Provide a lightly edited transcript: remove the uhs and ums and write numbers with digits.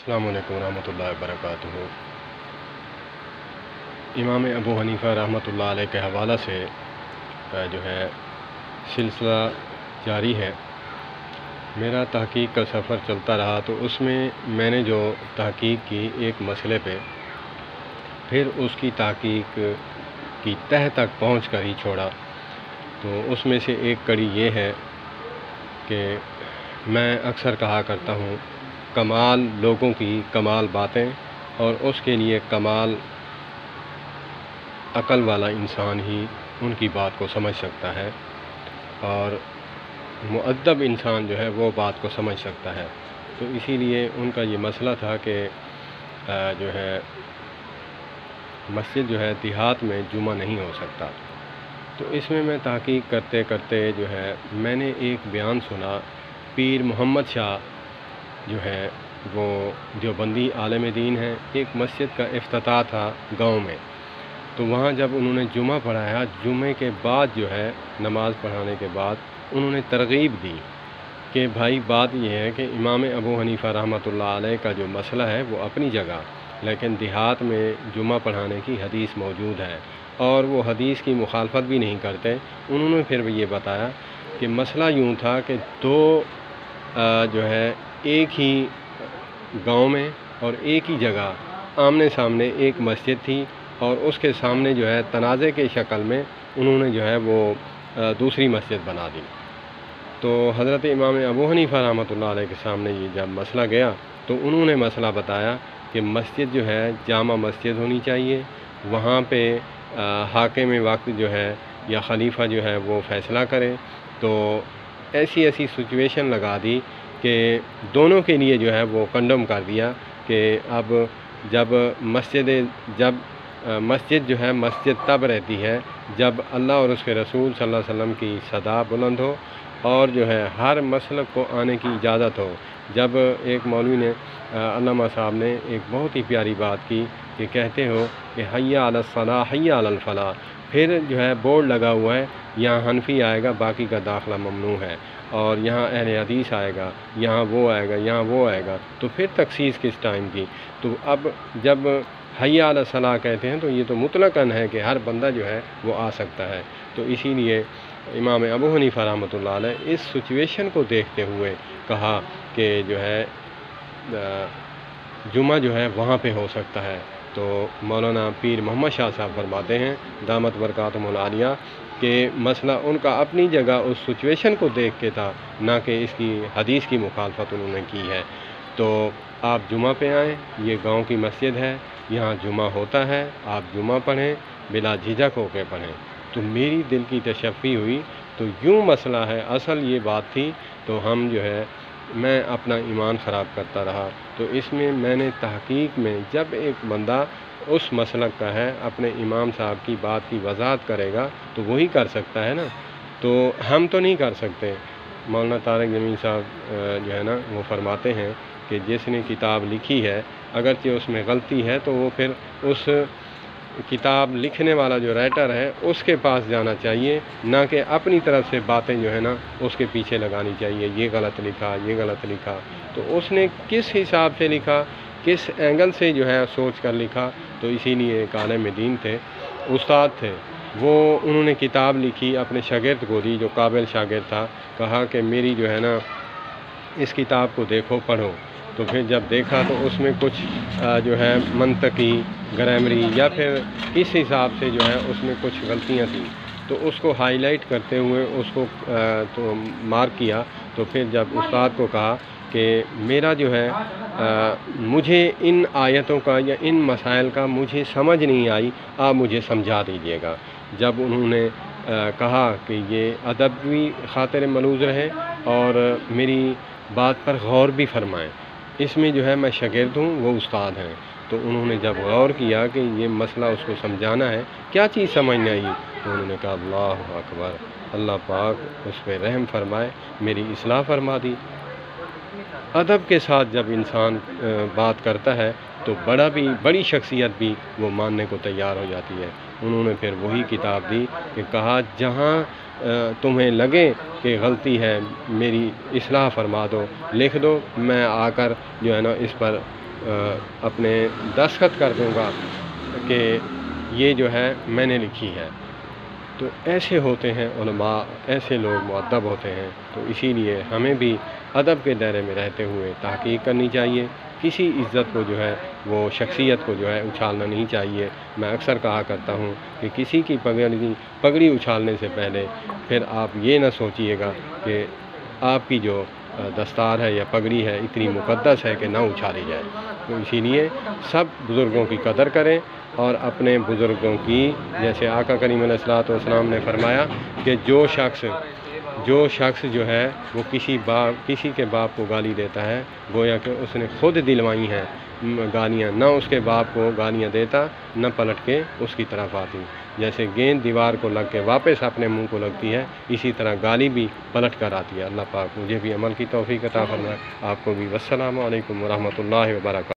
السلام علیکم ورحمۃ اللہ وبرکاتہ۔ امام ابو حنیفہ رحمۃ اللہ علیہ کے حوالہ سے جو ہے سلسلہ جاری ہے۔ میرا تحقیق کا سفر چلتا رہا تو اس میں نے جو تحقیق کی ایک مسئلے پہ، پھر اس کی تحقیق کی تہ تک پہنچ کر ہی چھوڑا۔ تو اس میں سے ایک کڑی یہ ہے کہ میں اکثر کہا کرتا ہوں، کمال لوگوں کی کمال باتیں، اور اس کے لیے کمال عقل والا انسان ہی ان کی بات کو سمجھ سکتا ہے، اور مؤدب انسان جو ہے وہ بات کو سمجھ سکتا ہے۔ تو اسی لیے ان کا یہ مسئلہ تھا کہ جو ہے مسجد جو ہے دیہات میں جمعہ نہیں ہو سکتا۔ تو اس میں تحقیق کرتے کرتے جو ہے میں نے ایک بیان سنا، پیر محمد شاہ جو ہے وہ دیوبندی عالم دین ہیں، ایک مسجد کا افتتاح تھا گاؤں میں۔ تو وہاں جب انہوں نے جمعہ پڑھایا، جمعے کے بعد جو ہے نماز پڑھانے کے بعد انہوں نے ترغیب دی کہ بھائی بات یہ ہے کہ امام ابو حنیفہ رحمۃ اللہ علیہ کا جو مسئلہ ہے وہ اپنی جگہ، لیکن دیہات میں جمعہ پڑھانے کی حدیث موجود ہے، اور وہ حدیث کی مخالفت بھی نہیں کرتے۔ انہوں نے پھر یہ بتایا کہ مسئلہ یوں تھا کہ دو جو ہے ایک ہی گاؤں میں اور ایک ہی جگہ آمنے سامنے ایک مسجد تھی، اور اس کے سامنے جو ہے تنازع کے شکل میں انہوں نے جو ہے وہ دوسری مسجد بنا دی۔ تو حضرت امام ابو حنیفہ رحمۃ اللہ علیہ کے سامنے یہ جب مسئلہ گیا تو انہوں نے مسئلہ بتایا کہ مسجد جو ہے جامع مسجد ہونی چاہیے، وہاں پہ حاکم وقت جو ہے یا خلیفہ جو ہے وہ فیصلہ کرے۔ تو ایسی سچویشن لگا دی کہ دونوں کے لیے جو ہے وہ کنڈم کر دیا کہ اب جب مسجد جو ہے مسجد تب رہتی ہے جب اللہ اور اس کے رسول صلی اللہ علیہ وسلم کی صدا بلند ہو، اور جو ہے ہر مسلک کو آنے کی اجازت ہو۔ جب ایک مولوی نے علامہ صاحب نے ایک بہت ہی پیاری بات کی کہ کہتے ہو کہ حی علی الصلاح حی علی الفلاح، پھر جو ہے بورڈ لگا ہوا ہے، یہاں حنفی آئے گا باقی کا داخلہ ممنوع ہے، اور یہاں اہل حدیث آئے گا، یہاں وہ آئے گا، یہاں وہ آئے گا، تو پھر تخصیص کس ٹائم کی؟ تو اب جب حی علی الصلاح کہتے ہیں تو یہ تو مطلقاً ہے کہ ہر بندہ جو ہے وہ آ سکتا ہے۔ تو اسی لیے امام ابو حنیفہ رحمۃ اللہ علیہ اس سچویشن کو دیکھتے ہوئے کہا کہ جو ہے جمعہ جو ہے وہاں پہ ہو سکتا ہے۔ تو مولانا پیر محمد شاہ صاحب فرماتے ہیں دامت برکاتہم العالیہ کہ مسئلہ ان کا اپنی جگہ اس سچویشن کو دیکھ کے تھا، نہ کہ اس کی حدیث کی مخالفت انہوں نے کی ہے۔ تو آپ جمعہ پہ آئیں، یہ گاؤں کی مسجد ہے، یہاں جمعہ ہوتا ہے، آپ جمعہ پڑھیں، بلا جھجک ہو کے پڑھیں۔ تو میری دل کی تشفی ہوئی، تو یوں مسئلہ ہے، اصل یہ بات تھی۔ تو ہم جو ہے میں اپنا ایمان خراب کرتا رہا۔ تو اس میں نے تحقیق میں جب ایک بندہ اس مسلک کا ہے، اپنے امام صاحب کی بات کی وضاحت کرے گا تو وہی کر سکتا ہے نا، تو ہم تو نہیں کر سکتے۔ مولانا طارق جمیل صاحب جو ہے نا وہ فرماتے ہیں کہ جس نے کتاب لکھی ہے اگرچہ اس میں غلطی ہے تو وہ پھر اس کتاب لکھنے والا جو رائٹر ہے اس کے پاس جانا چاہیے، نہ کہ اپنی طرف سے باتیں جو ہے نا اس کے پیچھے لگانی چاہیے، یہ غلط لکھا، یہ غلط لکھا۔ تو اس نے کس حساب سے لکھا، کس اینگل سے جو ہے سوچ کر لکھا۔ تو اسی لیے ایک عالم دین تھے، استاد تھے، انہوں نے کتاب لکھی، اپنے شاگرد کو دی جو قابل شاگرد تھا، کہا کہ میری جو ہے نا اس کتاب کو دیکھو، پڑھو۔ تو پھر جب دیکھا تو اس میں کچھ جو ہے منطقی، گرامری یا پھر کس حساب سے جو ہے اس میں کچھ غلطیاں تھیں، تو اس کو ہائی لائٹ کرتے ہوئے اس کو تو مارک کیا۔ تو پھر جب استاد کو کہا کہ میرا جو ہے مجھے ان آیتوں کا یا ان مسائل کا مجھے سمجھ نہیں آئی، آپ مجھے سمجھا دیجیے گا۔ جب انہوں نے کہا کہ یہ ادبی خاطر ملوز رہے اور میری بات پر غور بھی فرمائیں، اس میں جو ہے میں شاگرد ہوں، وہ استاد ہیں۔ تو انہوں نے جب غور کیا کہ یہ مسئلہ اس کو سمجھانا ہے، کیا چیز سمجھ نہیں آئی، تو انہوں نے کہا اللہ اکبر، اللہ پاک اس پہ رحم فرمائے، میری اصلاح فرما دی۔ ادب کے ساتھ جب انسان بات کرتا ہے تو بڑی شخصیت بھی وہ ماننے کو تیار ہو جاتی ہے۔ انہوں نے پھر وہی کتاب دی کہ کہا جہاں تمہیں لگے کہ غلطی ہے میری اصلاح فرما دو، لکھ دو، میں آ کر جو ہے نا اس پر اپنے دستخط کر دوں گا کہ یہ جو ہے میں نے لکھی ہے۔ تو ایسے ہوتے ہیں علماء، ایسے لوگ مؤدب ہوتے ہیں۔ تو اسی لیے ہمیں بھی ادب کے دائرے میں رہتے ہوئے تحقیق کرنی چاہیے، کسی عزت کو جو ہے وہ شخصیت کو جو ہے اچھالنا نہیں چاہیے۔ میں اکثر کہا کرتا ہوں کہ کسی کی پگڑی اچھالنے سے پہلے پھر آپ یہ نہ سوچیے گا کہ آپ کی جو دستار ہے یا پگڑی ہے اتنی مقدس ہے کہ نہ اچھالی جائے۔ تو اسی لیے سب بزرگوں کی قدر کریں، اور اپنے بزرگوں کی، جیسے آقا کریم علیہ الصلوۃ والسلام نے فرمایا کہ جو شخص جو ہے وہ کسی کے باپ کو گالی دیتا ہے، گویا کہ اس نے خود دلوائی ہیں گالیاں، نہ اس کے باپ کو گالیاں دیتا، نہ پلٹ کے اس کی طرف آتی۔ جیسے گیند دیوار کو لگ کے واپس اپنے منہ کو لگتی ہے، اسی طرح گالی بھی پلٹ کر آتی ہے۔ اللہ پاک مجھے بھی عمل کی توفیق عطا فرمائے، آپ کو بھی۔ والسلام علیکم ورحمۃ اللہ وبرکاتہ۔